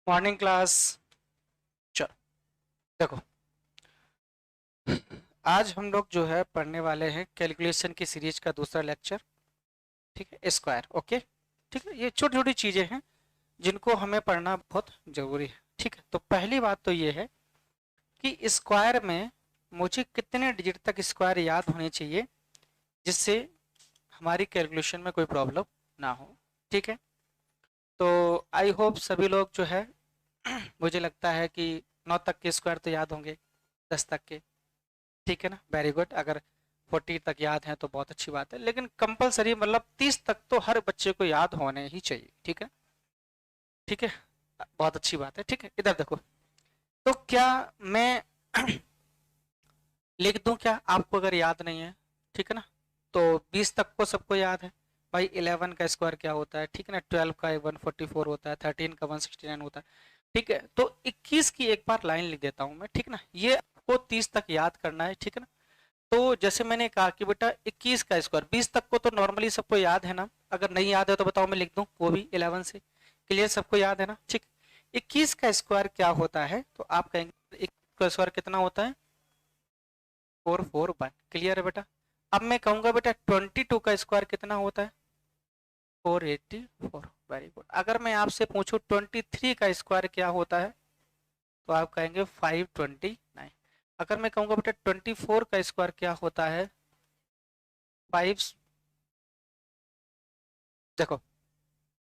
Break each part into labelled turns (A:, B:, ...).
A: Morning class. चलो देखो, आज हम लोग जो है पढ़ने वाले हैं कैलकुलेशन की सीरीज का दूसरा लेक्चर। ठीक है, स्क्वायर। ओके, ठीक है। ये छोटी छोटी चीजें हैं जिनको हमें पढ़ना बहुत जरूरी है। ठीक है, तो पहली बात तो ये है कि स्क्वायर में मुझे कितने डिजिट तक स्क्वायर याद होने चाहिए जिससे हमारी कैलकुलेशन में कोई प्रॉब्लम ना हो। ठीक है, तो आई होप सभी लोग जो है मुझे लगता है कि 9 तक के स्क्वायर तो याद होंगे, 10 तक के। ठीक है ना, वेरी गुड। अगर 40 तक याद है तो बहुत अच्छी बात है, लेकिन कंपलसरी मतलब 30 तक तो हर बच्चे को याद होने ही चाहिए। ठीक है, ठीक है, बहुत अच्छी बात है। ठीक है, इधर देखो, तो क्या मैं लिख दूं क्या आपको अगर याद नहीं है? ठीक है ना, तो 20 तक को सबको याद है भाई। 11 का स्क्वायर क्या होता है? ठीक है ना, 12 का 144 होता है, 13 का 169 होता है। ठीक है, तो 21 की एक बार लाइन लिख देता हूं मैं। ठीक है ना, ये आपको 30 तक याद करना है। ठीक है ना, तो जैसे मैंने कहा कि बेटा 21 का स्क्वायर, 20 तक को तो नॉर्मली सबको याद है ना। अगर नहीं याद है तो बताओ, मैं लिख दूं वो भी 11 से। क्लियर, सबको याद है ना? ठीक। 21 का स्क्वायर क्या होता है तो आप कहेंगे 21 का स्क्वायर कितना होता है? 441। क्लियर है बेटा? अब मैं कहूंगा बेटा 22 का स्क्वायर कितना होता है? 484। Very good. अगर मैं आपसे पूछूं 23 का स्क्वायर क्या होता है तो आप कहेंगे 529। अगर मैं कहूंगा बेटा 24 का स्क्वायर क्या होता है? 5, देखो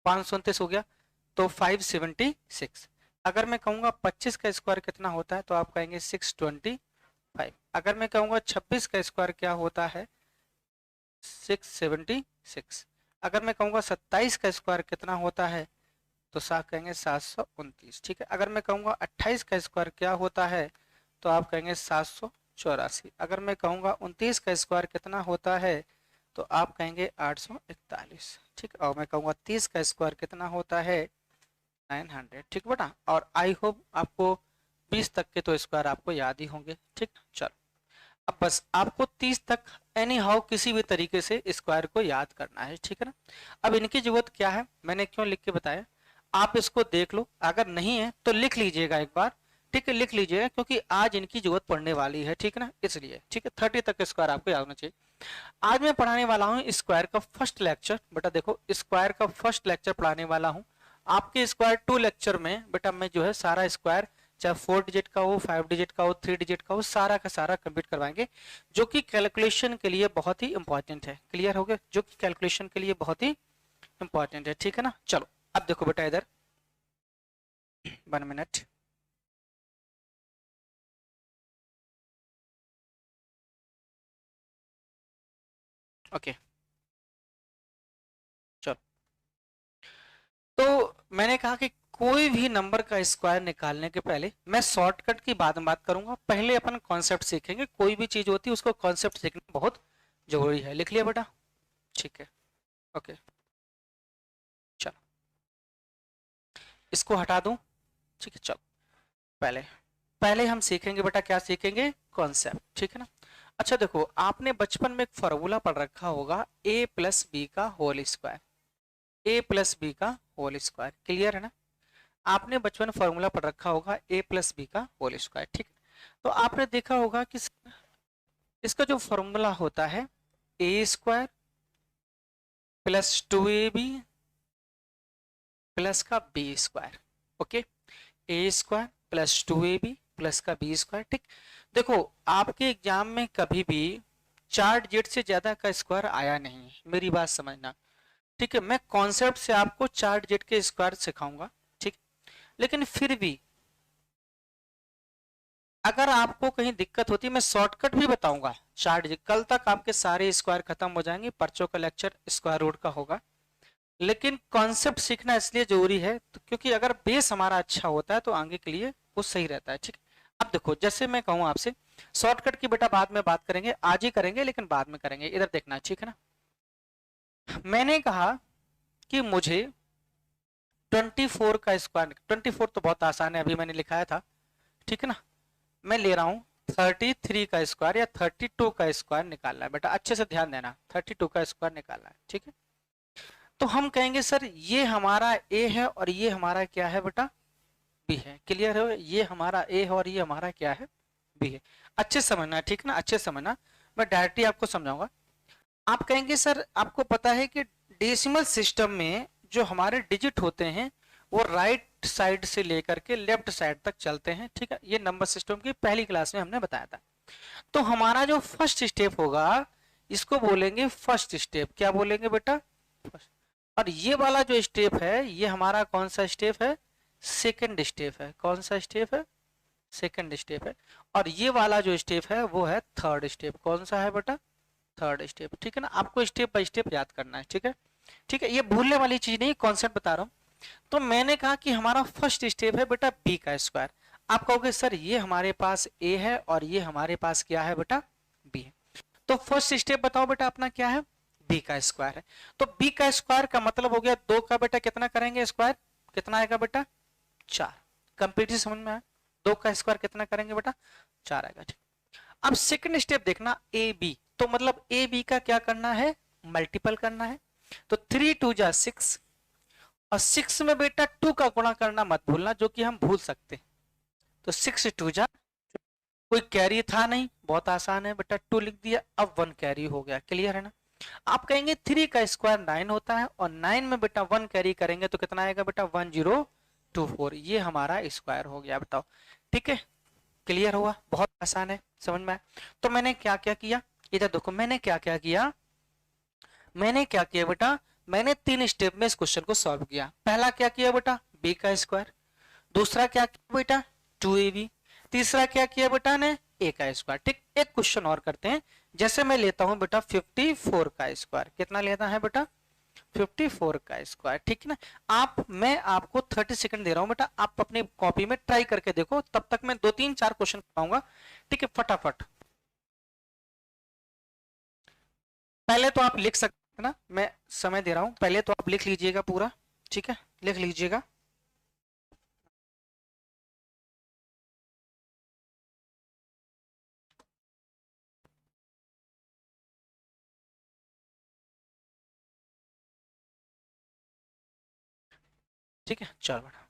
A: 529 हो गया तो 576। अगर मैं कहूंगा 25 का स्क्वायर कितना होता है तो आप कहेंगे 625। अगर मैं कहूंगा 26 का स्क्वायर क्या होता है? 676। अगर मैं कहूंगा 27 का स्क्वायर कितना होता है तो साफ कहेंगे 729। ठीक है, अगर मैं कहूंगा 28 का स्क्वायर क्या होता है तो आप कहेंगे 784। अगर मैं कहूंगा 29 का स्क्वायर कितना होता है तो आप कहेंगे 841। ठीक, और मैं कहूंगा 30 का स्क्वायर कितना होता है? 900। ठीक बेटा, और आई होप आपको 20 तक के तो स्क्वायर आपको याद ही होंगे। ठीक, चलो अब बस आपको 30 तक एनी हाउ किसी भी तरीके से स्क्वायर को याद करना है। ठीक है ना, अब इनकी जरूरत क्या है मैंने क्यों लिख के बताया, आप इसको देख लो, अगर नहीं है तो लिख लीजिएगा एक बार। ठीक है, लिख लीजिएगा क्योंकि आज इनकी जरूरत पड़ने वाली है। ठीक है ना, इसलिए। ठीक है, 30 तक स्क्वायर आपको याद होना चाहिए। आज मैं पढ़ाने वाला हूँ स्क्वायर का फर्स्ट लेक्चर। बेटा देखो, स्क्वायर का फर्स्ट लेक्चर पढ़ाने वाला हूँ आपके। स्क्वायर 2 लेक्चर में बेटा मैं जो है सारा स्क्वायर, चाहे 4 डिजिट का हो, 5 डिजिट का हो, 3 डिजिट का हो, सारा का सारा कंप्लीट करवाएंगे, जो कि कैलकुलेशन के लिए बहुत ही इंपॉर्टेंट है। क्लियर हो गया? जो कि कैलकुलेशन के लिए बहुत ही इंपॉर्टेंट है। ठीक है ना, चलो अब देखो बेटा इधर 1 मिनट। ओके, चलो, तो मैंने कहा कि कोई भी नंबर का स्क्वायर निकालने के पहले मैं शॉर्टकट की बात करूंगा। पहले अपन कॉन्सेप्ट सीखेंगे। कोई भी चीज होती है उसको कॉन्सेप्ट सीखना बहुत जरूरी है। लिख लिया बेटा? ठीक है, ओके, चलो इसको हटा दूं। ठीक है, चलो पहले पहले हम सीखेंगे बेटा, क्या सीखेंगे? कॉन्सेप्ट। ठीक है ना। अच्छा देखो, आपने बचपन में एक फॉर्मूला पढ़ रखा होगा, ए प्लस बी का होल स्क्वायर। ए प्लस बी का होल स्क्वायर, क्लियर है ना? आपने बचपन में फॉर्मूला पढ़ रखा होगा ए प्लस बी का होल स्क्वायर। ठीक है, तो आपने देखा होगा कि इसका जो फॉर्मूला होता है ए स्क्वायर प्लस 2ab प्लस का बी स्क्वायर। ओके, ए स्क्वायर प्लस 2ab प्लस का बी स्क्वायर। ठीक, देखो आपके एग्जाम में कभी भी 4 डिजिट से ज्यादा का स्क्वायर आया नहीं है, मेरी बात समझना। ठीक है, मैं कॉन्सेप्ट से आपको 4 डिजिट के स्क्वायर सिखाऊंगा। ठीक, लेकिन फिर भी अगर आपको कहीं दिक्कत होती है मैं शॉर्टकट भी बताऊंगा। 4 डिजिट, कल तक आपके सारे स्क्वायर खत्म हो जाएंगे, पर्चों का लेक्चर स्क्वायर रूट का होगा। लेकिन कॉन्सेप्ट सीखना इसलिए जरूरी है तो क्योंकि अगर बेस हमारा अच्छा होता है तो आगे के लिए वो सही रहता है। ठीक, अब देखो जैसे मैं कहूँ आपसे, शॉर्टकट की बेटा बाद में बात करेंगे, आज ही करेंगे लेकिन बाद में करेंगे। इधर देखना, ठीक है ना। मैंने कहा कि मुझे 24 का स्क्वायर, 24 तो बहुत आसान है, अभी मैंने लिखाया था। ठीक है ना, मैं ले रहा हूं 33 का स्क्वायर या 32 का स्क्वायर निकालना है। बेटा अच्छे से ध्यान देना, 32 का स्क्वायर निकालना है। ठीक है, तो हम कहेंगे सर ये हमारा ए है और ये हमारा क्या है बेटा? बी है। क्लियर है, ये हमारा ए है और ये हमारा क्या है, बी है। अच्छे समझना, ठीक ना, अच्छे समझना, मैं डायरेक्टली आपको समझाऊंगा। आप कहेंगे सर आपको पता है कि डेसिमल सिस्टम में जो हमारे डिजिट होते हैं वो राइट साइड से लेकर के लेफ्ट साइड तक चलते हैं, ठीक है, ये नंबर सिस्टम की पहली क्लास में हमने बताया था। तो हमारा जो फर्स्ट स्टेप होगा इसको बोलेंगे फर्स्ट स्टेप। क्या बोलेंगे बेटा, फर्स्ट। और ये वाला जो स्टेप है ये हमारा कौन सा स्टेप है, सेकंड स्टेप है। कौन सा स्टेप है, सेकंड स्टेप है। और ये वाला जो स्टेप है वो है थर्ड स्टेप। कौन सा है बेटा, थर्ड स्टेप, ठीक है ना। आपको स्टेप बाय स्टेप याद करना है, ठीक है, ठीक है, ये भूलने वाली चीज नहीं, कॉन्सेप्ट बता रहा हूँ। तो मैंने कहा कि हमारा फर्स्ट स्टेप है बेटा बी का स्क्वायर। आप कहोगे सर ये हमारे पास ए है और ये हमारे पास क्या है बेटा, बी है। तो फर्स्ट स्टेप बताओ बेटा अपना क्या है, बी का स्क्वायर है। तो बी का स्क्वायर का मतलब हो गया 2 का बेटा कितना करेंगे स्क्वायर, कितना आएगा बेटा 4। कंप्लीटली समझ में आया, 2 का स्क्वायर कितना करेंगे बेटा 4 आएगा, ठीक। अब सेकंड स्टेप देखना ए बी, तो मतलब ए बी का क्या करना है, मल्टीपल करना है। तो 3 2 जा 6 और 6 में बेटा 2 का गुणा करना मत भूलना, जो कि हम भूल सकते। तो 6 2 जा, कोई कैरी था नहीं, बहुत आसान है बेटा 2 लिख दिया, अब 1 कैरी हो गया। क्लियर है ना। आप कहेंगे 3 का स्क्वायर 9 होता है और 9 में बेटा 1 कैरी करेंगे तो कितना आएगा बेटा 1024। ये हमारा स्क्वायर हो गया, बताओ ठीक है। क्लियर हुआ, बहुत आसान है, समझ में आया। तो मैंने क्या क्या किया, इधर देखो मैंने क्या क्या किया, मैंने क्या किया बेटा, मैंने 3 स्टेप में इस क्वेश्चन को सॉल्व किया। पहला क्या किया बेटा बी का स्क्वायर, दूसरा क्या किया बेटा 2ab, तीसरा क्या किया बेटा ने ए का स्क्वायर। ठीक, एक क्वेश्चन और करते हैं। जैसे मैं लेता हूं बेटा 54 का स्क्वायर, कितना लेता है बेटा 54 का स्क्वायर, ठीक है ना। मैं आपको 30 सेकंड दे रहा हूं बेटा, आप अपनी कॉपी में ट्राई करके देखो, तब तक मैं 2 3 4 क्वेश्चन कराऊंगा, ठीक है, फटाफट। पहले तो आप लिख सकते ना, मैं समय दे रहा हूं, पहले तो आप लिख लीजिएगा पूरा, ठीक है, लिख लीजिएगा। ठीक है, चलो बेटा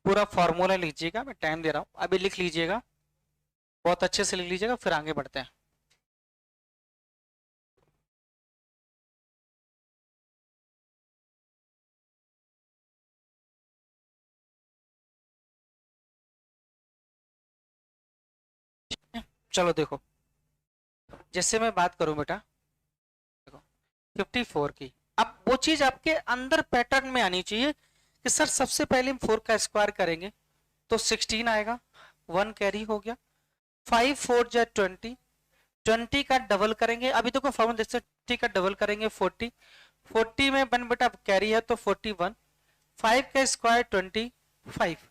A: पूरा फॉर्मूला लीजिएगा, मैं टाइम दे रहा हूं, अभी लिख लीजिएगा, बहुत अच्छे से लिख लीजिएगा, फिर आगे बढ़ते हैं। चलो देखो, जैसे मैं बात करूं बेटा, देखो 54 की, अब वो चीज आपके अंदर पैटर्न में आनी चाहिए कि सर सबसे पहले हम 4 का स्क्वायर करेंगे तो 16 आएगा, 1 कैरी हो गया, 5 4 जा 20, 20 का डबल करेंगे, अभी देखो फॉर्मूला देख सकते, 20 का डबल करेंगे 40, 40 में 1 बेटा कैरी है तो 41, 5 का स्क्वायर 25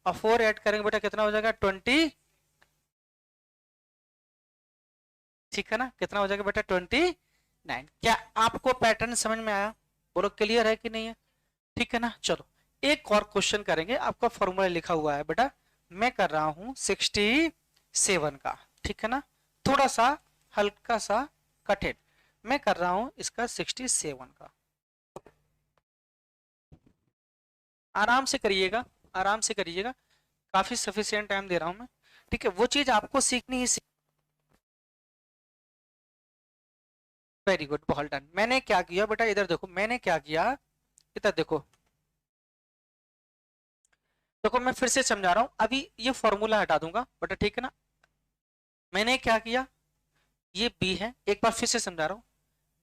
A: और 4 ऐड करेंगे बेटा कितना हो जाएगा 20, ठीक है ना, कितना हो जाएगा बेटा 29। क्या आपको पैटर्न समझ में आया, बोलो क्लियर है कि नहीं है, ठीक है ना। चलो एक और क्वेश्चन करेंगे, आपका फॉर्मूला लिखा हुआ है बेटा, मैं कर रहा हूं 67 का, ठीक है ना, थोड़ा सा हल्का सा कठिन, मैं कर रहा हूं इसका 67 का। आराम से करिएगा, आराम से करिएगा, काफी सफिशिएंट टाइम दे रहा हूं मैं, ठीक है, वो चीज आपको सीखनी ही वेरी गुड, बहुत डन। मैंने क्या किया बेटा, इधर देखो मैंने क्या किया, इधर देखो, देखो मैं फिर से समझा रहा हूं, अभी ये फॉर्मूला हटा दूंगा बेटा, ठीक है ना। मैंने क्या किया, ये बी है, एक बार फिर से समझा रहा हूं,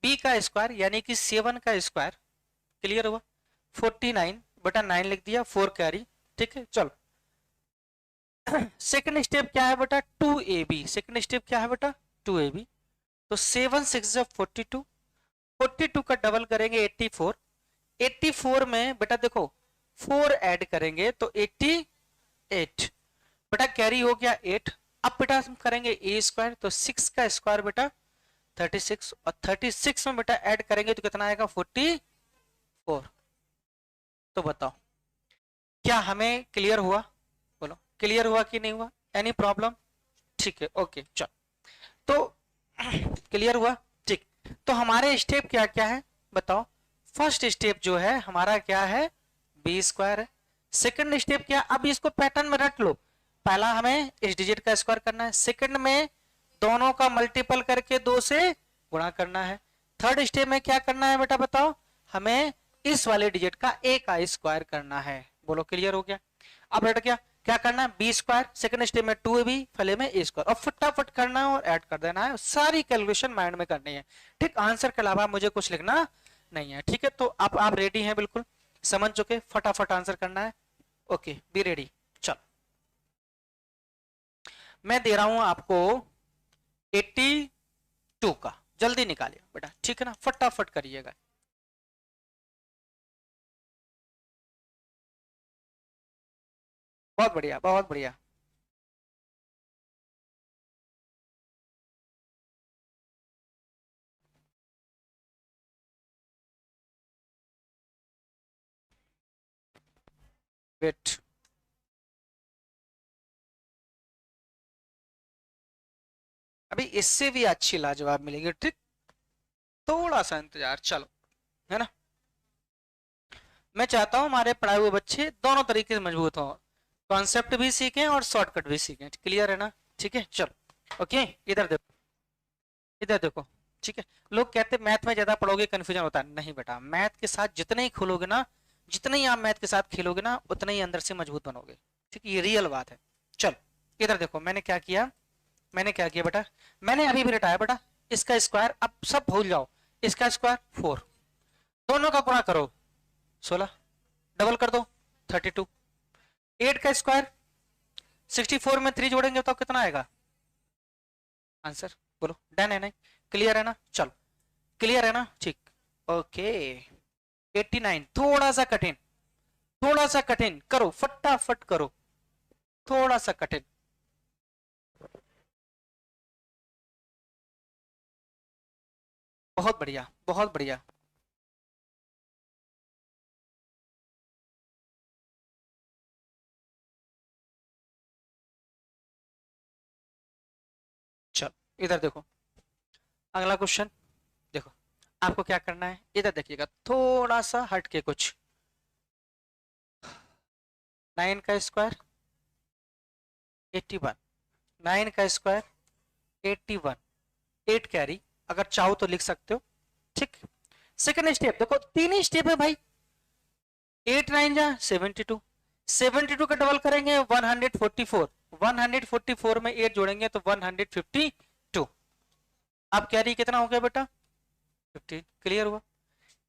A: बी का स्क्वायर यानी कि 7 का स्क्वायर, क्लियर हुआ, 49 बेटा 9 लिख दिया, 4 कैरी, ठीक है। चलो सेकंड स्टेप क्या है बेटा 2ab, सेकंड स्टेप क्या है बेटा 2ab, तो 7 6 42, 42 का डबल करेंगे 84, 84 में बेटा देखो 4 ऐड करेंगे तो 88, बेटा कैरी हो गया 8। अब बेटा हम करेंगे ए स्क्वायर, तो 6 का स्क्वायर बेटा 36 और 36 में बेटा ऐड करेंगे तो कितना आएगा 44। तो बताओ क्या हमें क्लियर हुआ, बोलो क्लियर हुआ कि नहीं हुआ, एनी प्रॉब्लम, ठीक है, ओके चलो। तो क्लियर हुआ, ठीक। तो हमारे स्टेप क्या क्या है बताओ, फर्स्ट स्टेप जो है हमारा क्या है, बी स्क्वायर है। सेकंड स्टेप क्या, अब इसको पैटर्न में रट लो। पहला हमें इस डिजिट का स्क्वायर करना है, सेकंड में दोनों का मल्टीपल करके 2 से गुणा करना है। थर्ड स्टेप में क्या करना है बेटा बताओ, हमें इस वाले डिजिट का ए का स्क्वायर करना है। बोलो क्लियर हो गया। अब रट गया, क्या करना है, बी स्क्वायर, सेकंड स्टेप में 2ab, पहले में ए स्क्वायर, और फटाफट करना है और ऐड कर देना है। सारी कैलकुलेशन माइंड में करनी है, ठीक। आंसर के अलावा मुझे कुछ लिखना नहीं है, ठीक है। तो अब आप रेडी हैं, बिल्कुल समझ चुके, फटाफट आंसर करना है। Okay be ready. चलो मैं दे रहा हूं आपको 82 का, जल्दी निकालिए बेटा, ठीक है ना, फटाफट करिएगा। बहुत बढ़िया बहुत बढ़िया। वेट, अभी इससे भी अच्छी लाजवाब मिलेगी, ठीक, थोड़ा सा इंतजार, चलो, है ना। मैं चाहता हूं हमारे पढ़ाए हुए बच्चे दोनों तरीके से मजबूत हों, कॉन्सेप्ट भी सीखें और शॉर्टकट भी सीखें, क्लियर है ना, ठीक है। चलो ओके, इधर देखो, इधर देखो, ठीक है। लोग कहते हैं मैथ में ज्यादा पढ़ोगे कंफ्यूजन होता है, नहीं बेटा, मैथ के साथ जितने ही खोलोगे ना, जितने ही आप मैथ के साथ खेलोगे ना, उतने ही अंदर से मजबूत बनोगे, ठीक है, ये रियल बात है। चलो इधर देखो, मैंने क्या किया, मैंने क्या किया बेटा, मैंने अभी भी रटाया बेटा, इसका स्क्वायर, अब सब भूल जाओ, इसका स्क्वायर 4, दोनों का गुणा करो 16, डबल कर दो 32, 8 का स्क्वायर 64 में 3 जोड़ेंगे तो कितना आएगा आंसर, बोलो, डन है नहीं, क्लियर है ना। चलो क्लियर है ना, ठीक, ओके। 89, थोड़ा सा कठिन, थोड़ा सा कठिन करो, फटाफट करो, थोड़ा सा कठिन। बहुत बढ़िया बहुत बढ़िया। चलो इधर देखो, अगला क्वेश्चन देखो, आपको क्या करना है, इधर देखिएगा, थोड़ा सा हट के कुछ, 9 का स्क्वायर 81, 9 का स्क्वायर 81, 8 कैरी, अगर चाहो तो लिख सकते हो, ठीक। सेकंड स्टेप देखो, तीन ही स्टेप है भाई, 8 9 जा 72, 72 का डबल करेंगे 144, 144 में 8 जोड़ेंगे तो 152। अब कैरी कितना हो गया बेटा 15, क्लियर हुआ।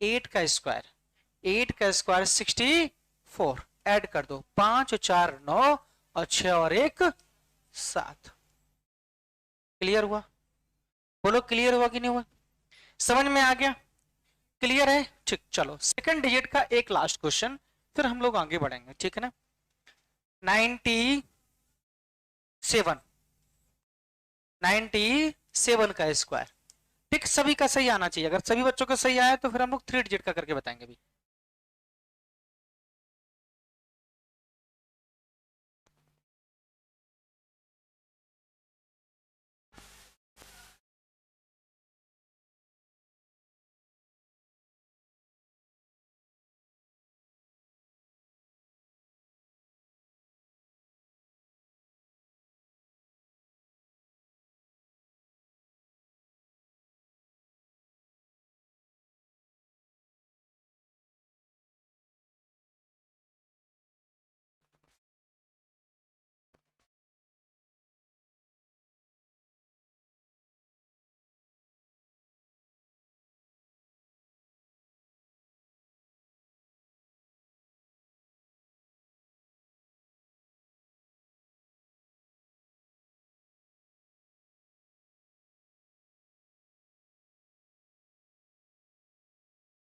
A: 8 का स्क्वायर, 8 का स्क्वायर 64, ऐड कर दो, 5 और 4 9 और 6 और 1 7, क्लियर हुआ, बोलो क्लियर हुआ कि नहीं हुआ, समझ में आ गया, क्लियर है, ठीक। चलो सेकंड डिजिट का एक लास्ट क्वेश्चन, फिर हम लोग आगे बढ़ेंगे, ठीक है ना। 97, 97 का स्क्वायर, ठीक, सभी का सही आना चाहिए, अगर सभी बच्चों का सही आया तो फिर हम लोग 3 डिजिट का करके बताएंगे भी।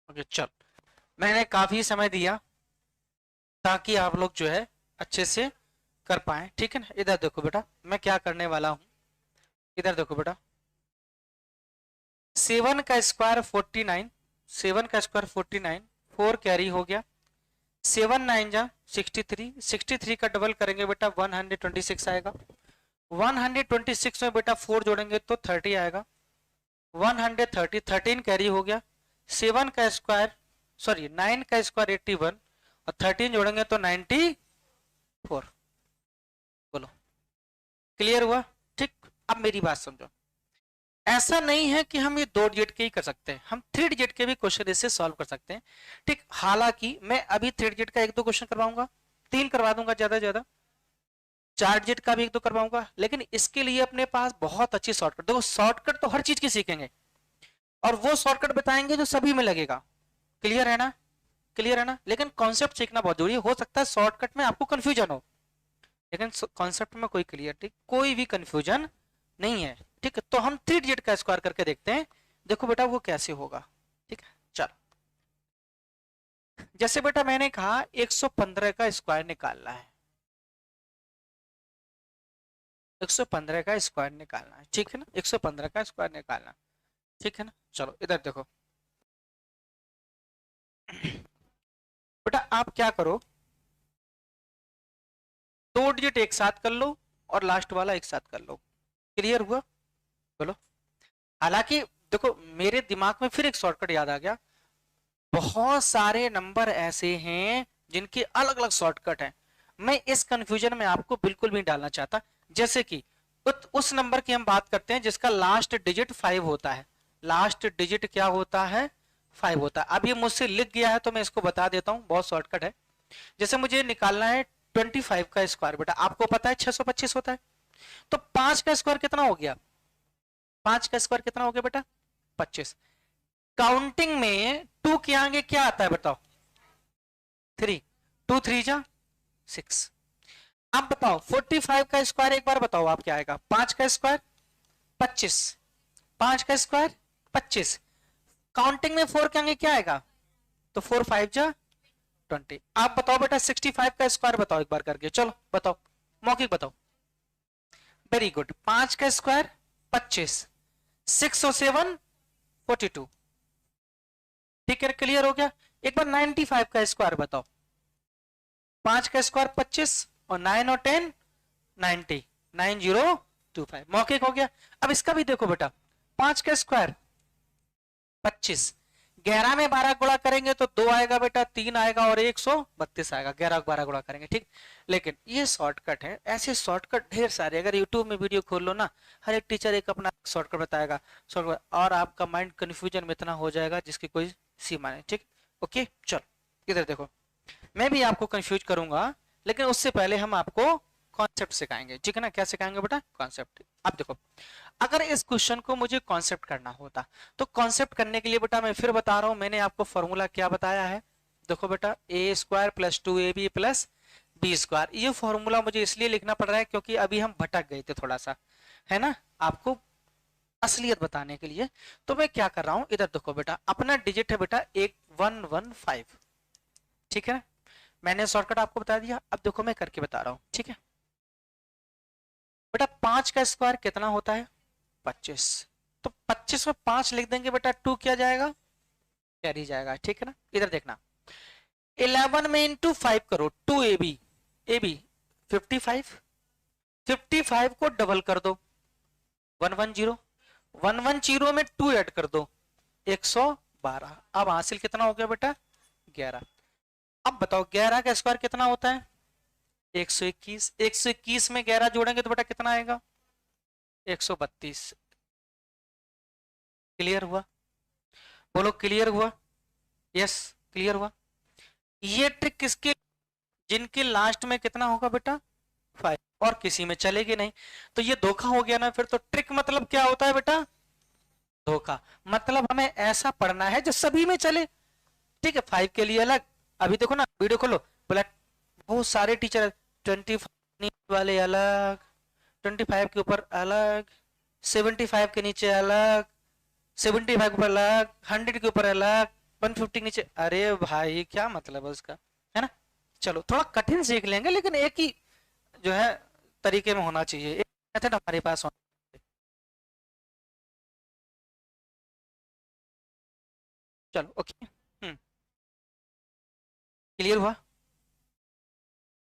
A: ओके चल, मैंने काफी समय दिया ताकि आप लोग जो है अच्छे से कर पाए, ठीक है ना। इधर देखो बेटा, मैं क्या करने वाला हूं, इधर देखो बेटा, 7 का स्क्वायर 49, 7 का स्क्वायर 49, 4 कैरी हो गया, 7 9 जा 63, 63 का डबल करेंगे बेटा 126 आएगा, 126 में बेटा 4 जोड़ेंगे तो 30 आएगा, 130, 13 कैरी हो गया, 7 का स्क्वायर सॉरी 9 का स्क्वायर 81 और 13 जोड़ेंगे तो 94। बोलो क्लियर हुआ? ठीक, अब मेरी बात समझो। ऐसा नहीं है कि हम ये 2 डिजिट के ही कर सकते हैं, हम 3 डिजिट के भी क्वेश्चन इससे सॉल्व कर सकते हैं। ठीक, हालांकि मैं अभी 3 डिजिट का 1-2 क्वेश्चन करवाऊंगा, 3 करवा दूंगा ज्यादा से ज्यादा, 4 डिजिट का भी 1-2 करवाऊंगा, लेकिन इसके लिए अपने पास बहुत अच्छी शॉर्टकट, देखो शॉर्टकट तो हर चीज की सीखेंगे और वो शॉर्टकट बताएंगे जो सभी में लगेगा। क्लियर है ना? क्लियर है ना? लेकिन कॉन्सेप्ट सीखना बहुत जरूरी है। हो सकता है शॉर्टकट में आपको कंफ्यूजन हो, लेकिन कॉन्सेप्ट में कोई क्लियर, ठीक, कोई भी कंफ्यूजन नहीं है। ठीक है, तो हम 3 डिजिट का स्क्वायर करके देखते हैं, देखो बेटा वो कैसे होगा। ठीक है, चलो, जैसे बेटा मैंने कहा 115 का स्क्वायर निकालना है, 115 का स्क्वायर निकालना है, ठीक है ना, 115 का स्क्वायर निकालना, ठीक है ना। चलो इधर देखो बेटा, आप क्या करो, 2 डिजिट एक साथ कर लो और लास्ट वाला एक साथ कर लो। क्लियर हुआ? बोलो। हालांकि देखो मेरे दिमाग में फिर एक शॉर्टकट याद आ गया, बहुत सारे नंबर ऐसे हैं जिनके अलग अलग शॉर्टकट हैं, मैं इस कंफ्यूजन में आपको बिल्कुल भी डालना चाहता। जैसे कि उस नंबर की हम बात करते हैं जिसका लास्ट डिजिट 5 होता है, लास्ट डिजिट क्या होता है, 5 होता है। अब ये मुझसे लिख गया है तो मैं इसको बता देता हूँ, बहुत शॉर्टकट है। जैसे मुझे निकालना है 25 का स्क्वायर, बेटा आपको पता है 625 होता है, तो 5 का स्क्वायर कितना हो गया, 5 का स्क्वायर कितना हो गया बेटा, 25। काउंटिंग में 2 के आगे क्या आता है बताओ, 3, 2 3 जा 6। अब बताओ 45 का स्क्वायर एक बार बताओ आप क्या आएगा, 5 का स्क्वायर 25, 5 का स्क्वायर 25, काउंटिंग में 4 के आगे क्या आएगा, तो 4 5 जा 20। आप बताओ बेटा 65 का स्क्वायर बताओ एक बार करके, चलो बताओ, मौखिक बताओ। वेरी गुड, 5 का स्क्वायर 25, 6 और 7 42। ठीक है, क्लियर हो गया। एक बार 95 का स्क्वायर बताओ, 5 का स्क्वायर 25 और 9 और 10 90, 9025, मौखिक हो गया। अब इसका भी देखो बेटा, 5 का स्क्वायर 25, 11 में 12 गुणा करेंगे तो 2 आएगा बेटा, 3 आएगा और 132 आएगा, 11 12 गुणा करेंगे, ठीक। लेकिन ये शॉर्टकट है, ऐसे शॉर्टकट ढेर सारे, अगर यूट्यूब में वीडियो खोल लो ना, हर एक टीचर एक अपना शॉर्टकट बताएगा, शॉर्टकट, और आपका माइंड कंफ्यूजन में इतना हो जाएगा जिसकी कोई सीमा नहीं, ठीक। ओके चलो इधर देखो, मैं भी आपको कंफ्यूज करूंगा, लेकिन उससे पहले हम आपको कॉन्सेप्ट सिखाएंगे, ठीक है ना। क्या सिखाएंगे बेटा, कॉन्सेप्ट। अब देखो, अगर इस क्वेश्चन को मुझे कॉन्सेप्ट करना होता, तो कॉन्सेप्ट करने के लिए बेटा मैं फिर बता रहा हूं, मैंने आपको फॉर्मूला क्या बताया है, देखो बेटा A square plus 2ab plus B square. ये फॉर्मूला मुझे इसलिए लिखना पड़ रहा है क्योंकि अभी हम भटक गए थे थोड़ा सा, है ना, आपको असलियत बताने के लिए। तो मैं क्या कर रहा हूं, इधर देखो बेटा, अपना डिजिट है बेटा 115, ठीक है ना, मैंने शॉर्टकट आपको बता दिया। अब देखो मैं करके बता रहा हूं, ठीक है बेटा। 5 का स्क्वायर कितना होता है, 25, तो 25 में 5 लिख देंगे बेटा, 2 क्या जाएगा, कैरी जाएगा, ठीक है ना। इधर देखना, 11 में इंटू 5 करो, 2ab, ab 55, 55 को डबल कर दो, 110, 110 में 2 ऐड कर दो, 112। अब हासिल कितना हो गया बेटा, 11। अब बताओ 11 का स्क्वायर कितना होता है, 121, 121 में 11 जोड़ेंगे तो बेटा कितना आएगा, 132। क्लियर हुआ? बोलो क्लियर हुआ? यस क्लियर हुआ। ये ट्रिक किसके, जिनके लास्ट में कितना होगा बेटा, 5, और किसी में चलेगी नहीं। तो ये धोखा हो गया ना फिर। तो ट्रिक मतलब क्या होता है बेटा, धोखा। मतलब हमें ऐसा पढ़ना है जो सभी में चले, ठीक है। 5 के लिए अलग, अभी देखो ना वीडियो खोलो, बोला बहुत सारे टीचर 25 वाले अलग, 25 के ऊपर अलग, 75 के नीचे अलग, 75 के ऊपर अलग, 100 के ऊपर अलग, 150 के नीचे। अरे भाई क्या मतलब है उसका, है ना। चलो थोड़ा कठिन सीख लेंगे, लेकिन एक ही जो है तरीके में होना चाहिए, एक मेथड हमारे पास होना चाहिए। चलो ओके, क्लियर हुआ,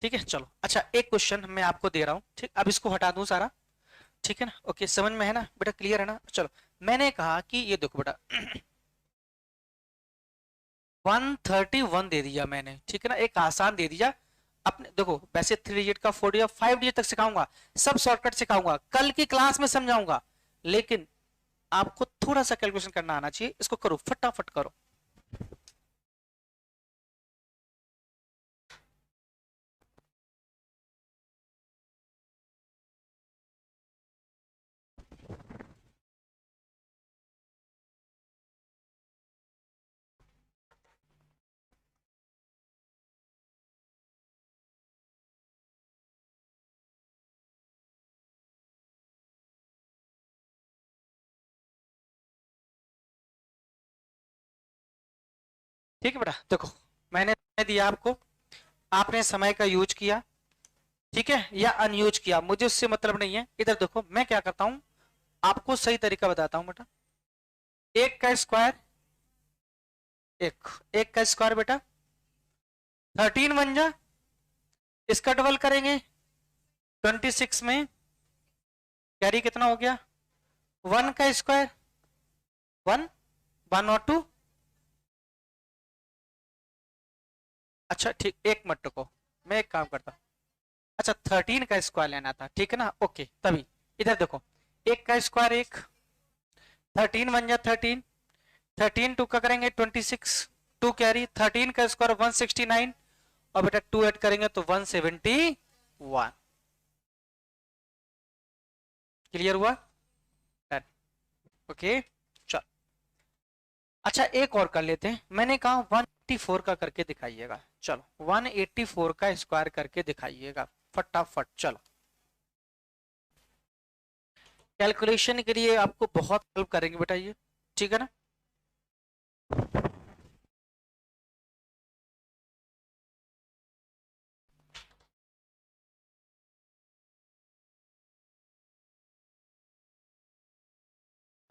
A: ठीक है। चलो अच्छा, एक क्वेश्चन मैं आपको दे रहा हूँ, ठीक, अब इसको हटा दूं सारा, ठीक है ना। ओके समझ में है ना बेटा, क्लियर है ना। चलो मैंने कहा कि ये देखो बेटा 131 दे दिया मैंने, ठीक है ना, एक आसान दे दिया। अपने देखो वैसे 3 डिजिट का 4 डिजिट 5 डिजिट तक सिखाऊंगा, सब शॉर्टकट सिखाऊंगा, कल की क्लास में समझाऊंगा, लेकिन आपको थोड़ा सा कैलकुलेशन करना आना चाहिए। इसको करो, फटाफट करो। ठीक है बेटा, देखो मैंने दिया आपको, आपने समय का यूज किया, ठीक है, या अनयूज किया, मुझे उससे मतलब नहीं है। इधर देखो मैं क्या करता हूं, आपको सही तरीका बताता हूं बेटा। एक का स्क्वायर, एक एक का स्क्वायर बेटा 13 बन जा, इसका डबल करेंगे 26 में, कैरी कितना हो गया, 1 का स्क्वायर 1, 1 और 2। अच्छा ठीक, एक मिनट को मैं एक काम करता हूं। अच्छा 13 का स्क्वायर लेना था, ठीक है ना, ओके, तभी इधर देखो, एक का स्क्वायर एक, 13 बन जा 13, 13 टू का करेंगे 26, 2 कैरी, 13 का स्क्वायर 169, और बेटा 2 ऐड करेंगे तो 171। क्लियर हुआ, डन, ओके चल। अच्छा एक और कर लेते हैं, मैंने कहा 184 का करके दिखाइएगा, चलो 184 का स्क्वायर करके दिखाइएगा फटाफट, चलो। कैलकुलेशन के लिए आपको बहुत हेल्प करेंगे बेटा ये, ठीक है ना।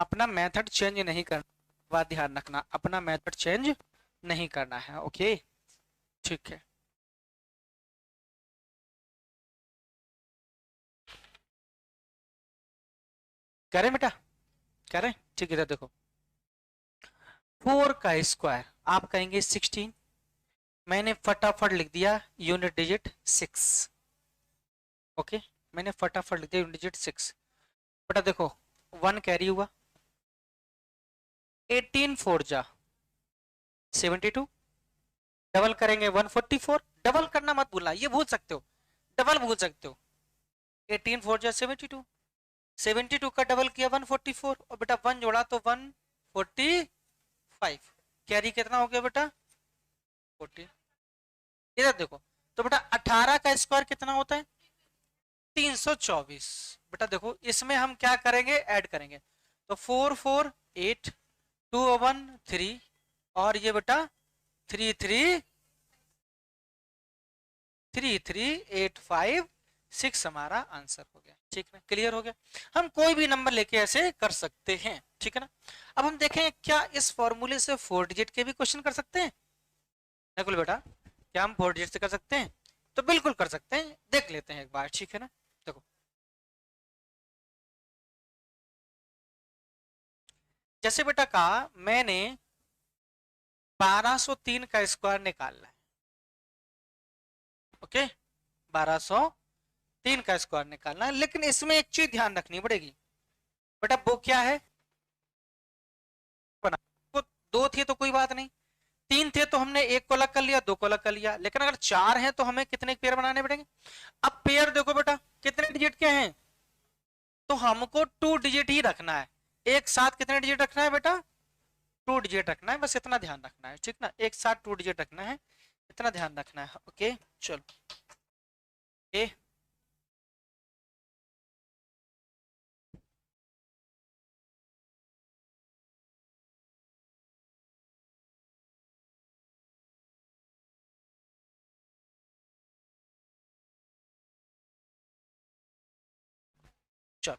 A: अपना मेथड चेंज नहीं करना, बात ध्यान रखना, अपना मेथड चेंज नहीं करना है, ओके ठीक है। करें बेटा, करें, ठीक है, इधर देखो 4 का स्क्वायर आप कहेंगे 16, मैंने फटाफट लिख दिया यूनिट डिजिट 6, ओके, मैंने फटाफट लिख दिया यूनिट डिजिट 6। बेटा देखो 1 कैरी हुआ, 18 4 जा 72, डबल करेंगे 144, डबल करना मत भूलना, ये भूल सकते हो, डबल भूल सकते हो, 18 4 जा 72, 72 का डबल किया 144, और बेटा 1 जोड़ा तो 145, कैरी कितना हो गया बेटा 40। इधर देखो, तो बेटा 18 का स्क्वायर कितना होता है 324। बेटा देखो इसमें हम क्या करेंगे, ऐड करेंगे, तो 4 4 8, 2 1 3, और ये बेटा 3 3 3 3 8 5 6 हमारा आंसर हो गया, ठीक है, क्लियर हो गया। हम कोई भी नंबर लेके ऐसे कर सकते हैं, ठीक है ना। अब हम देखें क्या इस फॉर्मूले से 4 डिजिट के भी क्वेश्चन कर सकते हैं, नकुल बेटा, क्या हम 4 डिजिट से कर सकते हैं, तो बिल्कुल कर सकते हैं, देख लेते हैं एक बार, ठीक है ना। देखो जैसे बेटा कहा मैंने 1203 का स्क्वायर निकालना है, ओके, 1203 का स्क्वायर निकालना है, लेकिन इसमें एक चीज ध्यान रखनी पड़ेगी बेटा, वो क्या है, बना वो दो थे तो कोई बात नहीं, तीन थे तो हमने एक को अलग कर लिया, दो को अलग कर लिया, लेकिन अगर चार हैं तो हमें कितने पेयर बनाने पड़ेंगे। अब पेयर देखो बेटा कितने डिजिट के हैं, तो हमको 2 डिजिट ही रखना है, एक साथ कितने डिजिट रखना है बेटा, 2 डिजिट रखना है, बस इतना ध्यान रखना है, ठीक ना, एक साथ 2 डिजिट रखना है, इतना ध्यान रखना है, ओके चलो, ए चलो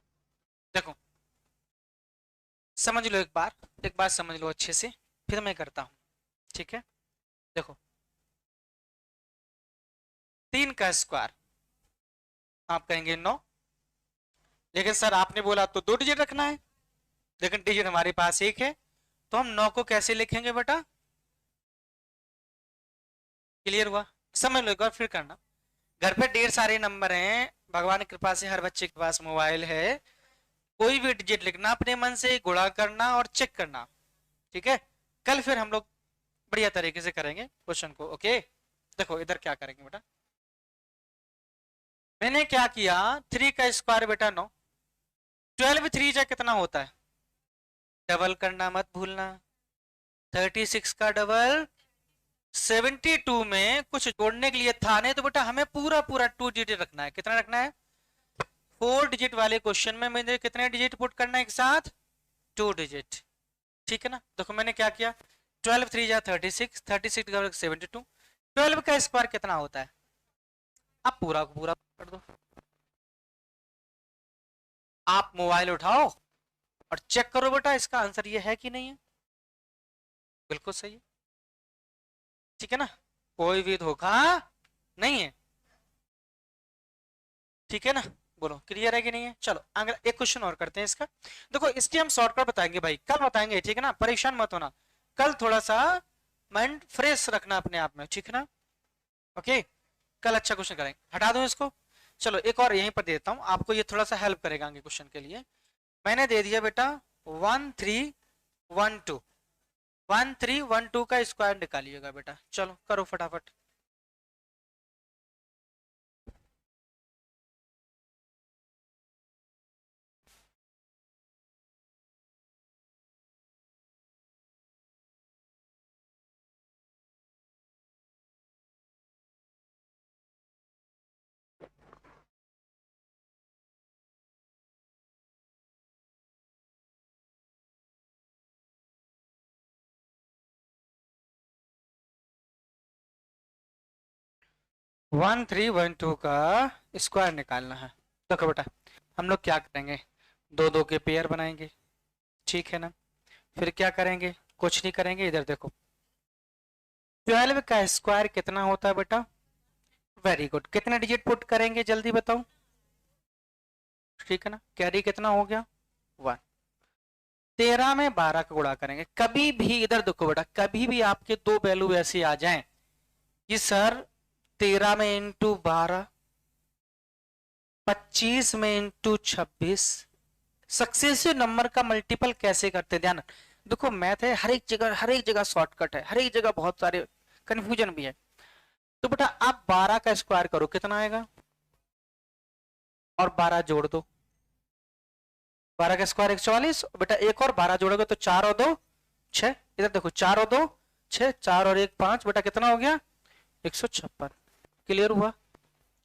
A: देखो, समझ लो एक बार समझ लो अच्छे से, फिर मैं करता हूं, ठीक है। देखो 3 का स्क्वायर आप कहेंगे 9, लेकिन सर आपने बोला तो 2 डिजिट रखना है, लेकिन डिजिट हमारे पास एक है, तो हम 9 को कैसे लिखेंगे बेटा, क्लियर हुआ? समझ लो एक बार फिर करना। घर पे ढेर सारे नंबर हैं, भगवान की कृपा से हर बच्चे के पास मोबाइल है। कोई भी डिजिट लिखना, अपने मन से गुणा करना और चेक करना, ठीक है? कल फिर हम लोग बढ़िया तरीके से करेंगे क्वेश्चन को। ओके, देखो इधर क्या करेंगे बेटा। मैंने क्या किया, 3 का स्क्वायर बेटा 9, 12 3 जा कितना होता है, डबल करना मत भूलना। 36 का डबल 72 में कुछ जोड़ने के लिए था नहीं, तो बेटा हमें पूरा पूरा 2 डिजिट रखना है। कितना रखना है? 4 डिजिट वाले क्वेश्चन में मुझे कितने डिजिट पुट करना है एक साथ? 2 डिजिट, ठीक है ना? देखो मैंने क्या किया, 12 3 जा 36, 36 का 72, 12 का स्क्वायर कितना होता है? आप पूरा को पूरा कर दो। आप मोबाइल उठाओ और चेक करो बेटा इसका आंसर ये है कि नहीं है। बिल्कुल सही है, ठीक है ना? कोई भी धोखा नहीं है, ठीक है ना? बोलो क्लियर है कि नहीं है? चलो अगर एक क्वेश्चन और करते हैं इसका। देखो इसकी हम शॉर्टकट बताएंगे भाई, कल बताएंगे, ठीक है ना? परेशान मत होना, कल थोड़ा सा माइंड फ्रेश रखना अपने आप में, ठीक है ना? ओके, कल अच्छा क्वेश्चन करेंगे। हटा दो इसको। चलो एक और यहीं पर देता हूं आपको, ये थोड़ा सा हेल्प करेगा आगे क्वेश्चन के लिए। मैंने दे दिया बेटा 1 3 1 2, 1 3 1 2 का स्क्वायर निकालिएगा बेटा। चलो करो फटाफट। वन थ्री वन टू का स्क्वायर निकालना है। देखो बेटा हम लोग क्या करेंगे, दो दो के पेयर बनाएंगे, ठीक है ना? फिर क्या करेंगे, कुछ नहीं करेंगे, इधर देखो 12 का स्क्वायर कितना होता है बेटा? वेरी गुड, कितने डिजिट पुट करेंगे जल्दी बताओ, ठीक है ना? कैरी कितना हो गया? 1। 13 में 12 का गुणा करेंगे। कभी भी इधर देखो बेटा, कभी भी आपके दो वैल्यू ऐसे आ जाएं कि सर 13 में इंटू 12, 25 में इंटू 26, सक्सेसिव नंबर का मल्टीपल कैसे करते हैं, ध्यान देखो। मैथ है, हर एक जगह शॉर्टकट है, हर एक जगह बहुत सारे कंफ्यूजन भी है। तो बेटा आप 12 का स्क्वायर करो, कितना आएगा? और 12 जोड़ दो, 12 का स्क्वायर 144, बेटा एक और 12 जोड़ोगे तो 4 और 2 6, इधर देखो 4 और 2 6, 4 और 1 5, बेटा कितना हो गया? 156। क्लियर हुआ?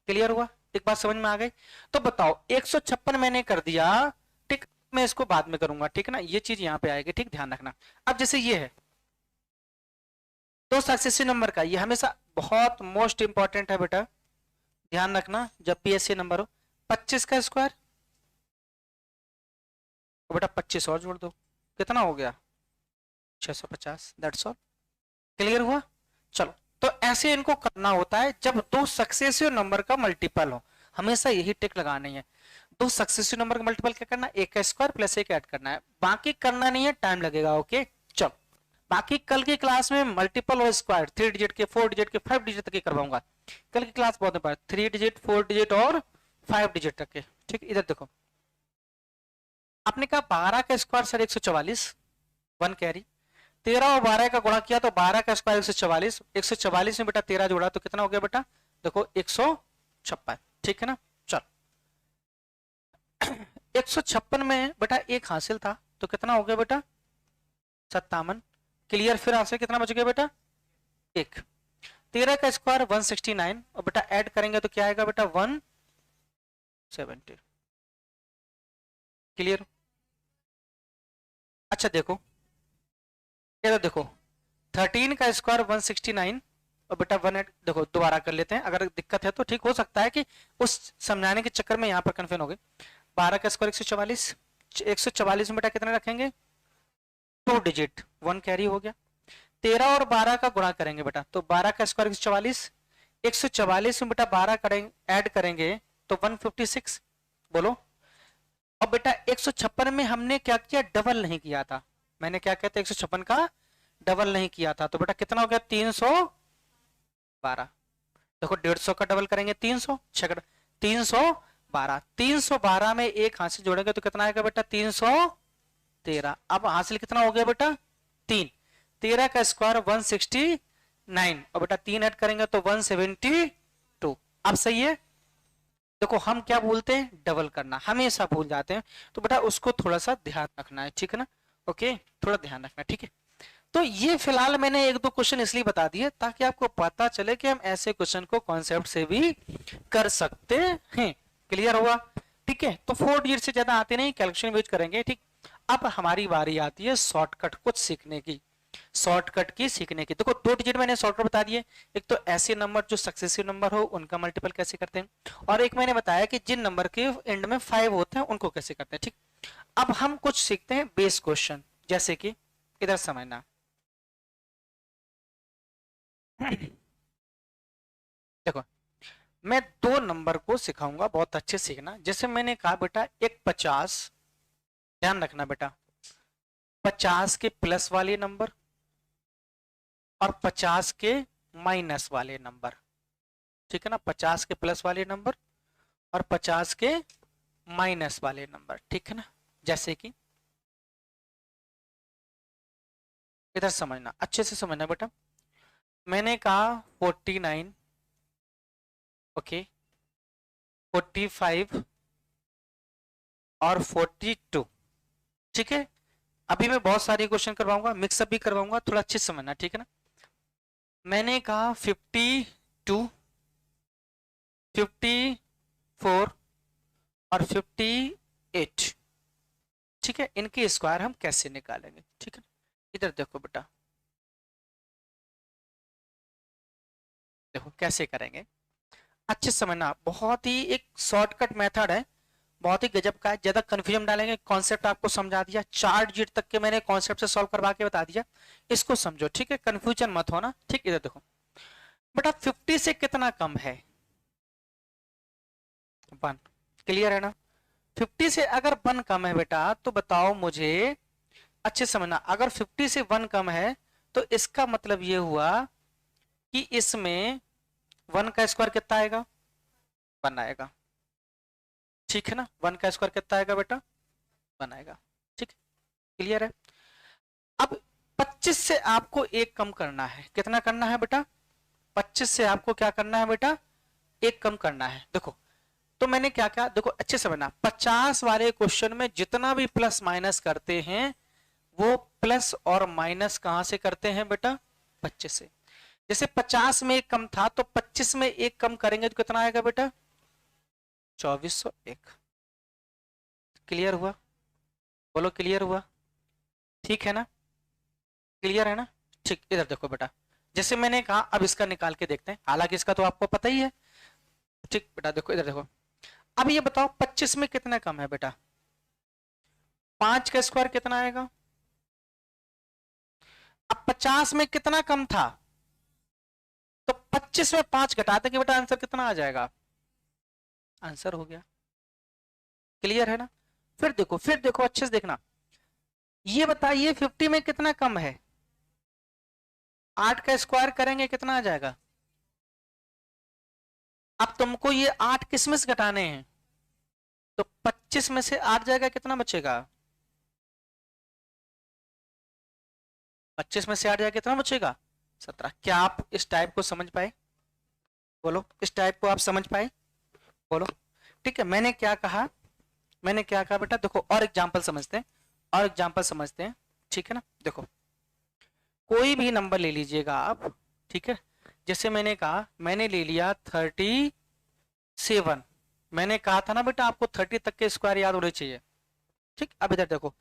A: क्लियर हुआ? एक बात समझ में आ गई? तो बताओ 156 मैंने कर दिया, ठीक, मैं इसको बाद में करूंगा, ठीक है ना? ये चीज यहाँ पे आएगी, ठीक, ध्यान रखना। अब जैसे ये है दो सक्सेसिव नंबर का, ये हमेशा बहुत मोस्ट इंपॉर्टेंट है बेटा, ध्यान रखना जब भी ऐसे नंबर हो। 25 का स्क्वायर, तो बेटा 25 और जोड़ दो, कितना हो गया? 650, दैट्स ऑल। क्लियर हुआ? चलो, तो ऐसे इनको करना होता है जब दो सक्सेसिव नंबर का मल्टीपल हो, हमेशा यही टिक लगानी है। दो सक्सेसिव नंबर का मल्टीपल क्या करना है? एक का स्क्वायर प्लस एक ऐड करना है, बाकी करना नहीं है, टाइम लगेगा। ओके चलो, बाकी कल की क्लास में मल्टीपल और स्क्वायर 3 डिजिट के, 4 डिजिट के, 5 डिजिट तक की करवाऊंगा। कल की क्लास बहुत इंपॉर्टेंट, 3 डिजिट, 4 डिजिट और 5 डिजिट तक के, ठीक। इधर देखो आपने कहा 12 का स्क्वायर सर 144, 1 कैरी, 13 और 12 का गुणा किया तो 12 का स्क्वायर 144, 144 में बेटा 13 जोड़ा तो कितना हो गया बेटा? देखो 156, ठीक है ना? चल 156 में बेटा एक हासिल था तो कितना हो गया बेटा? 57। क्लियर? फिर आंसर कितना बच गया बेटा? एक। 13 का स्क्वायर 169 और बेटा ऐड करेंगे तो क्या आएगा बेटा? 170। क्लियर? अच्छा देखो इधर देखो 13 का स्क्वायर 169 और बेटा 1 देखो दोबारा कर लेते हैं, अगर दिक्कत है तो ठीक हो सकता है कि उस समझाने के चक्कर में यहाँ पर कन्फ्यूजन हो गई। 12 का स्क्वायर 144, 144 में बेटा कितने रखेंगे? 2 डिजिट, 1 कैरी हो गया। 13 और 12 का गुणा करेंगे बेटा तो 12 का स्क्वायर 144, 144 में बेटा 12 करेंगे ऐड करेंगे तो 156। बोलो। अब बेटा 156 में हमने क्या किया? डबल नहीं किया था। मैंने क्या कहते 156 का डबल नहीं किया था तो बेटा कितना हो गया? 300 12। देखो 150 का डबल करेंगे 300, 312। 312 में एक हासिल जोड़ेंगे तो कितना आएगा बेटा? 313। अब हासिल कितना हो गया बेटा? 3। 13 का स्क्वायर 169, और बेटा 3 ऐड करेंगे तो 172। अब सही है। देखो हम क्या बोलते हैं? डबल करना हमेशा भूल जाते हैं, तो बेटा उसको थोड़ा सा ध्यान रखना है, ठीक है ना? ओके, थोड़ा ध्यान रखना, ठीक है। तो ये फिलहाल मैंने एक दो क्वेश्चन इसलिए बता दिए ताकि आपको पता चले कि हम ऐसे क्वेश्चन को कॉन्सेप्ट से भी कर सकते हैं। क्लियर हुआ? ठीक है, तो 4 डिजिट से ज्यादा आते नहीं, कैलकुलेशन यूज करेंगे, ठीक। अब हमारी बारी आती है शॉर्टकट कुछ सीखने की, शॉर्टकट की सीखने की। देखो 2 डिजिट मैंने शॉर्टकट बता दिए। एक तो ऐसे नंबर जो सक्सेसिव नंबर हो उनका मल्टीपल कैसे करते हैं, और एक मैंने बताया कि जिन नंबर के एंड में 5 होते हैं उनको कैसे करते हैं, ठीक। अब हम कुछ सीखते हैं बेस क्वेश्चन, जैसे कि इधर समझना। देखो मैं 2 नंबर को सिखाऊंगा, बहुत अच्छे सीखना। जैसे मैंने कहा बेटा एक 50, ध्यान रखना बेटा, 50 के प्लस वाले नंबर और 50 के माइनस वाले नंबर, ठीक है ना? 50 के प्लस वाले नंबर और 50 के माइनस वाले नंबर, ठीक है ना? जैसे कि इधर समझना, अच्छे से समझना बेटा। मैंने कहा 49, ओके, 45 और 42, ठीक है। अभी मैं बहुत सारे क्वेश्चन करवाऊंगा, मिक्सअप भी करवाऊंगा, थोड़ा अच्छे से समझना, ठीक है ना? मैंने कहा 52, 54 और 58, ठीक है। इनके स्क्वायर हम कैसे निकालेंगे, ठीक है? इधर देखो बेटा, देखो कैसे करेंगे, अच्छे से समझना। बहुत ही एक शॉर्टकट मेथड है, बहुत ही गजब का है, ज्यादा कंफ्यूजन डालेंगे। कॉन्सेप्ट आपको समझा दिया, 4 डिजिट तक के मैंने कॉन्सेप्ट से सॉल्व करवा के बता दिया, इसको समझो, ठीक है? कंफ्यूजन मत होना, ठीक। इधर देखो बेटा 50 से कितना कम है? 1। क्लियर है ना? 50 से अगर 1 कम है बेटा तो बताओ मुझे, अच्छे से समझना, अगर 50 से 1 कम है तो इसका मतलब ये हुआ कि इसमें 1 का स्क्वायर कितना आएगा? 1 आएगा, ठीक है ना? 1 का स्क्वायर कितना आएगा बेटा? 1 आएगा, ठीक। क्लियर है? अब 25 से आपको एक कम करना है, कितना करना है बेटा? 25 से आपको क्या करना है बेटा? एक कम करना है। देखो तो मैंने क्या कहा, देखो अच्छे से समझना, 50 वाले क्वेश्चन में जितना भी प्लस माइनस करते हैं वो प्लस और माइनस कहां से करते हैं बेटा? 25 से। जैसे 50 में एक कम था तो 25 में एक कम करेंगे तो कितना आएगा बेटा? 2401। क्लियर हुआ? बोलो क्लियर हुआ? ठीक है ना? क्लियर है ना? ठीक। इधर देखो बेटा, जैसे मैंने कहा अब इसका निकाल के देखते हैं, हालांकि इसका तो आपको पता ही है, ठीक। बेटा देखो इधर देखो, अब ये बताओ 25 में कितना कम है बेटा? 5 का स्क्वायर कितना आएगा? अब 50 में कितना कम था तो 25 में 5 घटा देंगे बेटा, आंसर कितना आ जाएगा? आंसर हो गया। क्लियर है ना? फिर देखो अच्छे से देखना, ये बताइए 50 में कितना कम है? 8 का स्क्वायर करेंगे कितना आ जाएगा? अब तुमको ये 8 किस में से घटाने हैं, तो 25 में से 8 जाएगा, कितना बचेगा? 25 में से 8 जाएगा, कितना बचेगा? 17। क्या आप इस टाइप को समझ पाए? बोलो, इस टाइप को आप समझ पाए? बोलो। ठीक है, मैंने क्या कहा, मैंने क्या कहा बेटा? देखो और एग्जांपल समझते हैं, और एग्जांपल समझते हैं, ठीक है ना? देखो कोई भी नंबर ले लीजिएगा आप, ठीक है? जैसे मैंने कहा, मैंने ले लिया 37। मैंने कहा था ना बेटा आपको 30 तक के स्क्वायर याद होने चाहिए, ठीक। अब इधर देखो,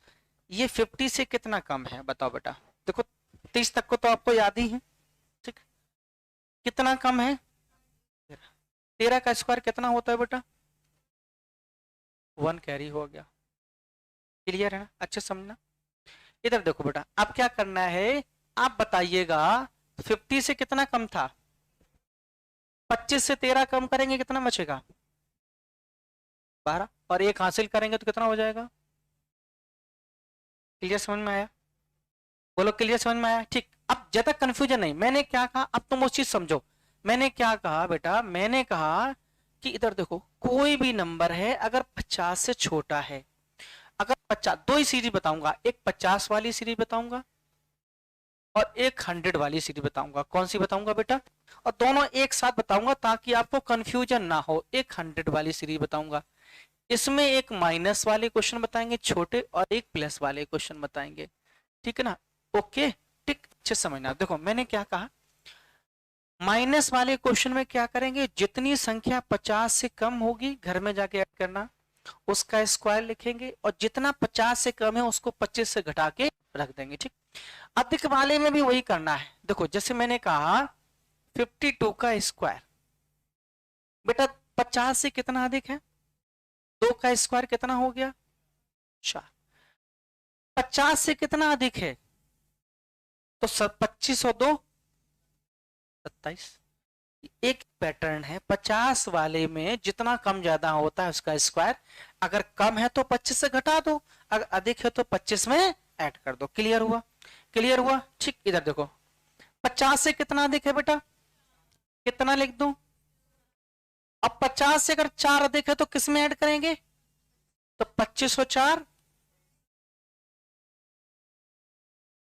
A: ये 50 से कितना कम है बताओ बेटा? देखो 30 तक को तो आपको याद ही है, ठीक। कितना कम है? 13 का स्क्वायर कितना होता है बेटा? 1 कैरी हो गया। क्लियर है ना? अच्छे समझना। इधर देखो बेटा, अब क्या करना है आप बताइएगा, 50 से कितना कम था? 25 से 13 कम करेंगे कितना बचेगा? 12, और एक हासिल करेंगे तो कितना हो जाएगा? क्लियर समझ में आया? बोलो क्लियर समझ में आया? ठीक। अब ज्यादा कंफ्यूजन नहीं, मैंने क्या कहा अब तुम उस चीज समझो, मैंने क्या कहा बेटा, मैंने कहा कि इधर देखो कोई भी नंबर है अगर 50 से छोटा है, अगर 50, दो ही सीरीज बताऊंगा, एक 50 वाली सीरीज बताऊंगा और एक 100 वाली सीरीज बताऊंगा। कौन सी बताऊंगा बेटा? और दोनों एक साथ बताऊंगा ताकि आपको कंफ्यूजन ना हो। एक 100 वाली सीरीज बताऊंगा, इसमें एक माइनस वाले क्वेश्चन बताएंगे छोटे और एक प्लस वाले क्वेश्चन बताएंगे, ठीक है ना? ओके, ठीक, अच्छे समझना। देखो मैंने क्या कहा, माइनस वाले क्वेश्चन में क्या करेंगे, जितनी संख्या 50 से कम होगी घर में जाके ऐड करना, उसका स्क्वायर लिखेंगे, और जितना 50 से कम है उसको 25 से घटा के रख देंगे, ठीक। अधिक वाले में भी वही करना है। देखो जैसे मैंने कहा 52 का स्क्वायर, बेटा 50 से कितना अधिक है? 2 का स्क्वायर कितना हो गया? 4। 50 से कितना अधिक है? तो 25 और 2 27। एक पैटर्न है, 50 वाले में जितना कम ज्यादा होता है उसका स्क्वायर, अगर कम है तो 25 से घटा दो, अगर अधिक है तो 25 में ऐड कर दो। क्लियर हुआ? क्लियर हुआ, ठीक। इधर देखो 50 से कितना अधिक है बेटा, कितना लिख दूं? अब 50 से अगर 4 अधिक है तो किस में ऐड करेंगे? तो 25 और 4।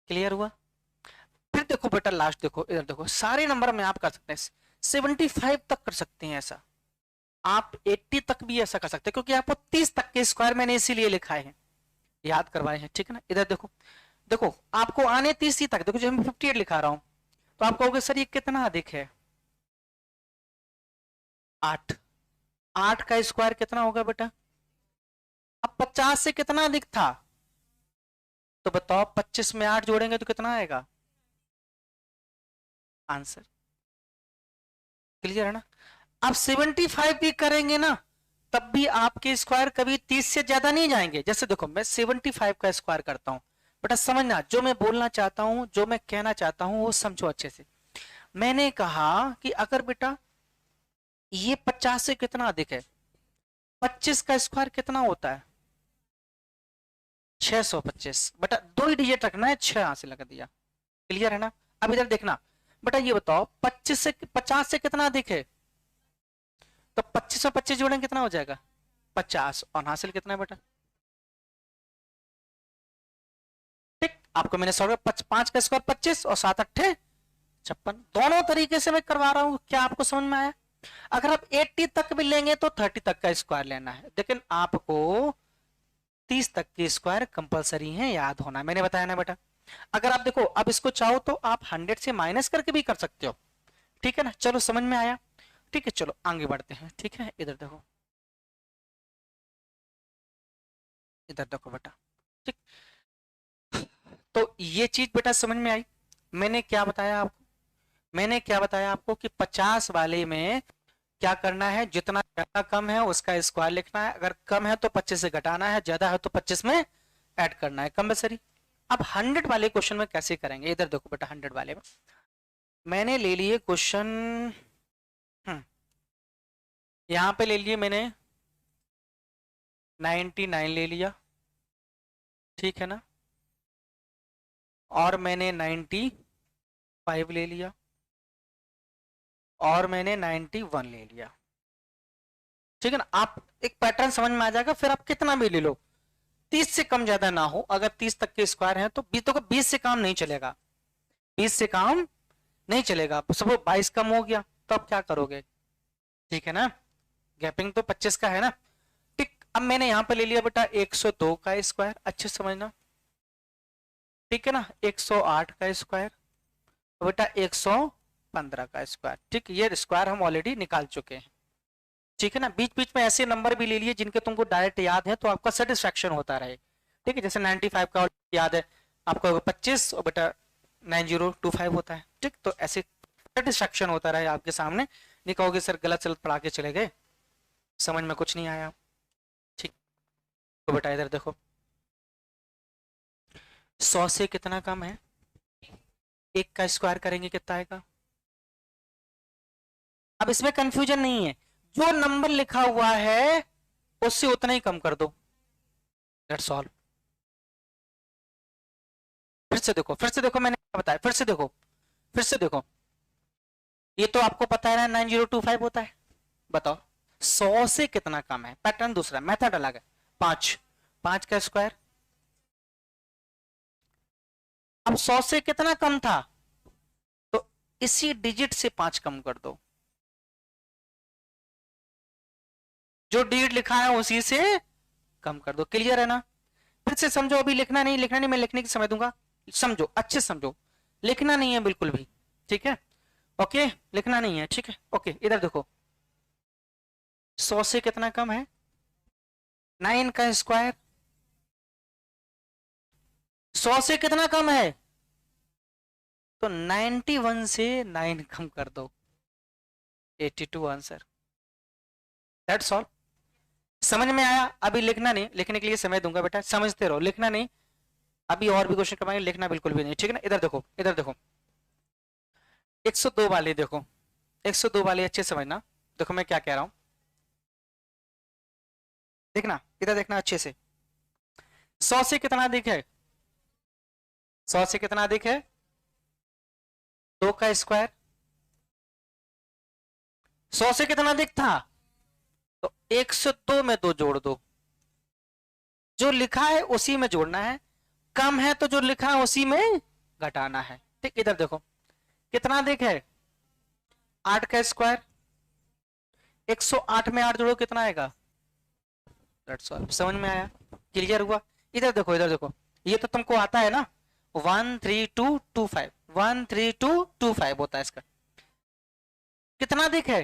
A: क्लियर हुआ? फिर देखो बेटा लास्ट देखो, इधर देखो सारे नंबर में आप कर सकते हैं, 75 तक कर सकते हैं ऐसा, आप 80 तक भी ऐसा कर सकते हैं, क्योंकि आपको 30 तक के स्क्वायर मैंने इसीलिए लिखाए हैं, याद करवाए हैं, ठीक है ना? इधर देखो, देखो आपको आने 30 ही तक, देखो जो मैं 58 लिखा रहा हूं, तो आप कहोगे सर ये कितना अधिक है? 8। 8 का स्क्वायर कितना होगा बेटा? अब 50 से कितना अधिक था? तो बताओ 25 में 8 जोड़ेंगे तो कितना आएगा आंसर? क्लियर है ना? आप 75 भी करेंगे ना, तब भी आपके स्क्वायर कभी 30 से ज्यादा नहीं जाएंगे। जैसे देखो मैं 75 का स्क्वायर करता हूं, बेटा समझना जो मैं बोलना चाहता हूं, जो मैं कहना चाहता हूं वो समझो अच्छे से। मैंने कहा कि अगर बेटा ये 50 से कितना अधिक है, 25 का स्क्वायर कितना होता है? 625। बेटा दो ही डिजिट रखना है, 6 यहां से लगा दिया। क्लियर है ना? अब इधर देखना बेटा, ये बताओ 25 से 50 से कितना अधिक है? तो 25 और 25 जोड़ेंगे कितना हो जाएगा? 50। और हासिल कितना है बेटा? ठीक, आपको मैंने सॉल्व 5 का स्क्वायर 25 और 7 अट्ठे 56। दोनों तरीके से मैं करवा रहा हूं, क्या आपको समझ में आया? अगर आप 80 तक भी लेंगे तो 30 तक का स्क्वायर लेना है, लेकिन आपको 30 तक के स्क्वायर कंपलसरी है, याद होना, मैंने बताया ना बेटा। अगर आप देखो अब इसको चाहो तो आप 100 से माइनस करके भी कर सकते हो, ठीक है ना? चलो समझ में आया, ठीक है, चलो आगे बढ़ते हैं, ठीक है। इधर देखो, इधर देखो बेटा, ठीक। तो ये चीज बेटा समझ में आई। मैंने क्या बताया आपको, मैंने क्या बताया आपको कि 50 वाले में क्या करना है, जितना ज्यादा कम है उसका स्क्वायर लिखना है, अगर कम है तो 25 से घटाना है, ज्यादा है तो 25 में ऐड करना है, कंपलसरी। अब 100 वाले क्वेश्चन में कैसे करेंगे, इधर देखो बेटा 100 वाले में मैंने ले लिए क्वेश्चन, यहां पे ले लिए मैंने 99 ले लिया, ठीक है ना? और मैंने 95 ले लिया, और मैंने 91 ले लिया, ठीक है ना? आप एक पैटर्न समझ में आ जाएगा, फिर आप कितना भी ले लो, 30 से कम ज्यादा ना हो। अगर 30 तक के स्क्वायर है तो 20 तो 20 से काम नहीं चलेगा, 20 से काम नहीं चलेगा। सपोज 22 कम हो गया तो आप क्या करोगे, ठीक है ना? गैपिंग तो 25 का है ना, ठीक। अब मैंने यहां पर ले लिया बेटा 102 का स्क्वायर, अच्छे से समझना, ठीक है ना? 108 का स्क्वायर, तो बेटा 115 का स्क्वायर, ठीक। ये स्क्वायर हम ऑलरेडी निकाल चुके हैं, ठीक है ना? बीच बीच में ऐसे नंबर भी ले लिए जिनके तुमको डायरेक्ट याद है, तो आपका सेटिस्फैक्शन होता रहे, ठीक है? जैसे 95 का याद है आपको 25 और बेटा 9025 होता है, ठीक। तो ऐसे सेटिस्फैक्शन होता रहे आपके सामने, नहीं कहोगे सर गलत सलत पढ़ा के चले गए, समझ में कुछ नहीं आया, ठीक। तो बेटा इधर देखो 100 से कितना कम है, एक का स्क्वायर करेंगे कितना आएगा? अब इसमें कंफ्यूजन नहीं है, जो नंबर लिखा हुआ है उससे उतना ही कम कर दो, दैट्स ऑल। फिर से देखो, फिर से देखो, मैंने क्या बताया, फिर से देखो, फिर से देखो, ये तो आपको पता है ना 9025 होता है। बताओ 100 से कितना कम है, पैटर्न दूसरा, मेथड अलग है। 5, 5 का स्क्वायर। अब 100 से कितना कम था, तो इसी डिजिट से 5 कम कर दो, जो डिजिट लिखा है उसी से कम कर दो। क्लियर है ना? फिर से समझो, अभी लिखना नहीं, लिखना नहीं, मैं लिखने की समय दूंगा, समझो अच्छे से समझो, लिखना नहीं है बिल्कुल भी, ठीक है? ओके, लिखना नहीं है, ठीक है? ओके, इधर देखो 100 से कितना कम है, 9 का स्क्वायर। 100 से कितना कम है, तो 91 से 9 कम कर दो, 82 आंसर। That's all. समझ में आया? अभी लिखना नहीं, लिखने के लिए समय दूंगा बेटा, समझते रहो, लिखना नहीं। अभी और भी क्वेश्चन करवाएंगे, लिखना बिल्कुल भी नहीं, ठीक है ना? इधर देखो, इधर देखो 102 वाली देखो, 102 वाली अच्छे समझना, देखो मैं क्या कह रहा हूं, देखना इधर, देखना अच्छे से। 100 से कितना अधिक है, 100 से कितना अधिक है, 2 का स्क्वायर। 100 से कितना अधिक था, तो 102 में 2 जोड़ दो, जो लिखा है उसी में जोड़ना है, कम है तो जो लिखा है उसी में घटाना है, ठीक? इधर देखो कितना अधिक है, 8 का स्क्वायर। 108 में 8 जोड़ो कितना आएगा, दैट्स ऑल। समझ में आया? क्लियर हुआ? इधर देखो, इधर देखो, ये तो तुमको आता है ना, 13225, 13225 होता है इसका। कितना अधिक है,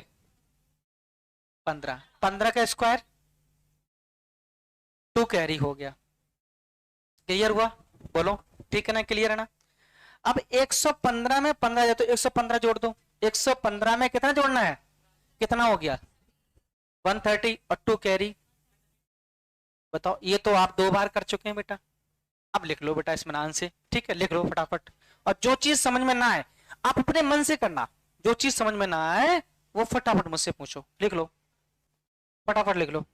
A: 15, 15 का स्क्वायर, 2 कैरी हो गया। क्लियर हुआ? बोलो ठीक है ना, क्लियर है ना? अब 115 में 15 है तो 115 जोड़ दो, 115 में कितना जोड़ना है, कितना हो गया, 130 और 2 कैरी। बताओ, ये तो आप 2 बार कर चुके हैं बेटा, अब लिख लो बेटा इत्मीनान से, ठीक है? लिख लो फटाफट, और जो चीज समझ में ना आए आप अपने मन से करना, जो चीज समझ में ना आए वो फटाफट मुझसे पूछो, लिख लो फटाफट, लिख लो।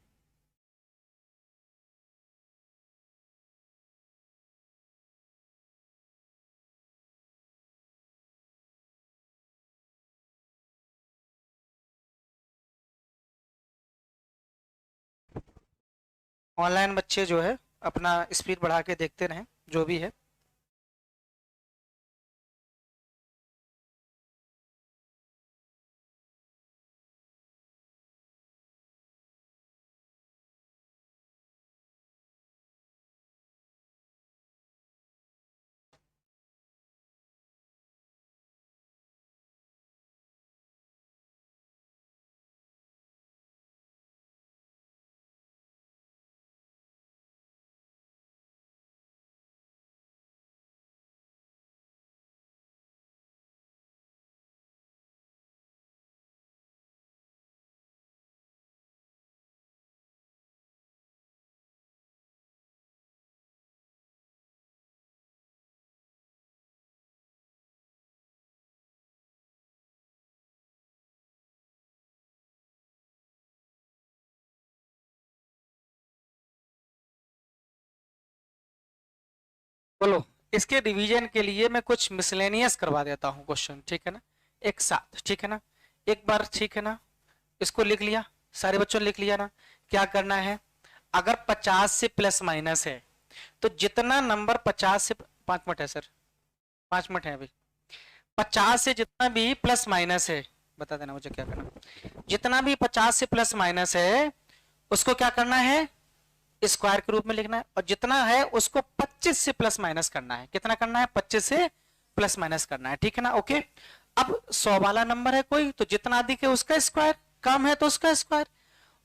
A: ऑनलाइन बच्चे जो है अपना स्पीड बढ़ा के देखते रहें, जो भी है। बोलो, इसके रिवीजन के लिए मैं कुछ मिसलेनियस करवा देता हूँ क्वेश्चन, ठीक है ना, एक साथ, ठीक है ना? एक बार, ठीक है ना? इसको लिख लिया, सारे बच्चों ने लिख लिया ना? क्या करना है, अगर 50 से प्लस माइनस है तो जितना नंबर 50 से, 5 मिनट है सर, 5 मिनट है अभी, 50 से जितना भी प्लस माइनस है, बता देना मुझे क्या करना, जितना भी 50 से प्लस माइनस है उसको क्या करना है, स्क्वायर के रूप में लिखना है, और जितना है उसको 25 से प्लस माइनस करना है। कितना करना है, 25 से प्लस माइनस करना है, ठीक है ना? ओके, अब 100 वाला नंबर है कोई, तो जितना अधिक है उसका स्क्वायर, कम है तो उसका स्क्वायर,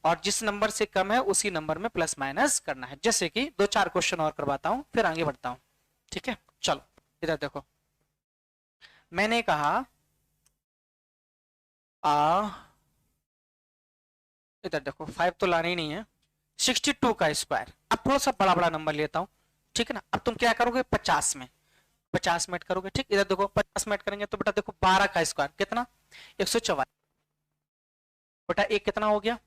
A: और जिस नंबर से कम है उसी नंबर में प्लस माइनस करना है। जैसे कि 2-4 क्वेश्चन और करवाता हूं फिर आगे बढ़ता हूं, ठीक है? चलो इधर देखो, मैंने कहा इधर देखो 5 तो लाना ही नहीं है, 62 का स्क्वायर। अब थोड़ा सा बड़ा बड़ा नंबर लेता हूं, ठीक है ना? अब तुम क्या करोगे, 50 में 50 मिनट करोगे, ठीक? इधर देखो 50 मिनट करेंगे तो बेटा देखो 12 का स्क्वायर कितना, 144, बेटा एक कितना हो गया,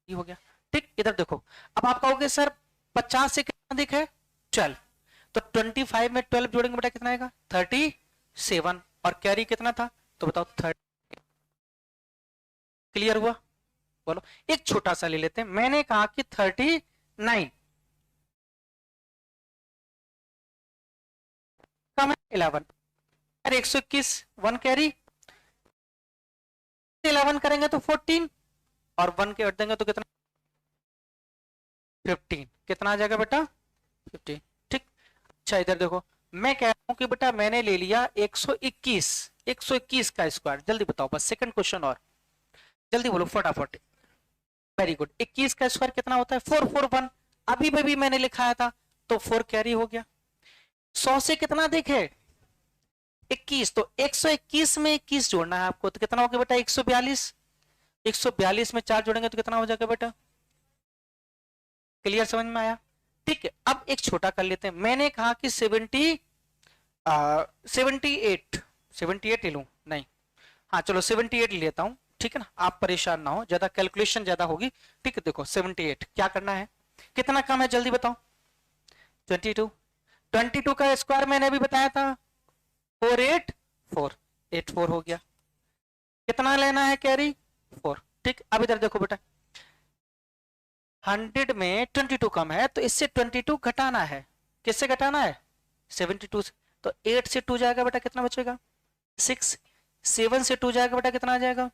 A: ये हो गया, ठीक? इधर देखो, अब आप कहोगे सर 50 से कितना अधिक है, 12, तो 25 में 12 जोड़ेंगे बेटा कितना आएगा, 37, और कैरी कितना था, तो बताओ 30, क्लियर हुआ? बोलो, एक छोटा सा ले लेते हैं। मैंने कहा कि 39 कम है 11, अरे 121 1 कैरी, 11 करेंगे तो 14 और 1 के हट देंगे तो कितना, 15। कितना आ जाएगा बेटा? 15। ठीक। अच्छा इधर देखो, मैं कह रहा हूं कि बेटा मैंने ले लिया 121, 121 का स्क्वायर। जल्दी बताओ बस, सेकंड क्वेश्चन और जल्दी बोलो फटाफट। Very good. 21 का स्क्वायर कितना होता है? 441। अभी भी मैंने लिखाया था, तो 4 कैरी हो गया। 100 से कितना देखे? 21, तो 121 में 21 जोड़ना है आपको, तो कितना हो गया बेटा? 142। 142 में 4 जोड़ेंगे तो कितना हो जाएगा बेटा? क्लियर, समझ में आया? ठीक है, अब एक छोटा कर लेते हैं। मैंने कहा कि 78, 78 ले लूं? नहीं, हाँ चलो 78 ले लेता हूं, ठीक है ना, आप परेशान ना हो, ज्यादा कैलकुलेशन ज्यादा होगी। ठीक है, देखो 78 क्या करना है, कितना कम है जल्दी बताओ? 22। 22 का स्क्वायर मैंने अभी बताया था 484, 84 हो गया। कितना लेना है कैरी? 4। ठीक, अब इधर देखो बेटा, 100 में 22 कम है, तो इससे 22 घटाना है। किससे घटाना है? 72 से। तो 8 से 2 जाएगा बेटा, कितना बचेगा? 6। 7 से 2 जाएगा बेटा, कितना आ जाएगा?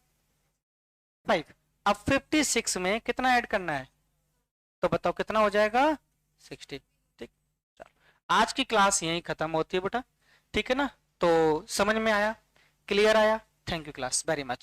A: 5। अब 56 में कितना ऐड करना है, तो बताओ कितना हो जाएगा? 60। ठीक, चलो आज की क्लास यहीं खत्म होती है बेटा, ठीक है ना? तो समझ में आया? क्लियर आया? Thank you class very much.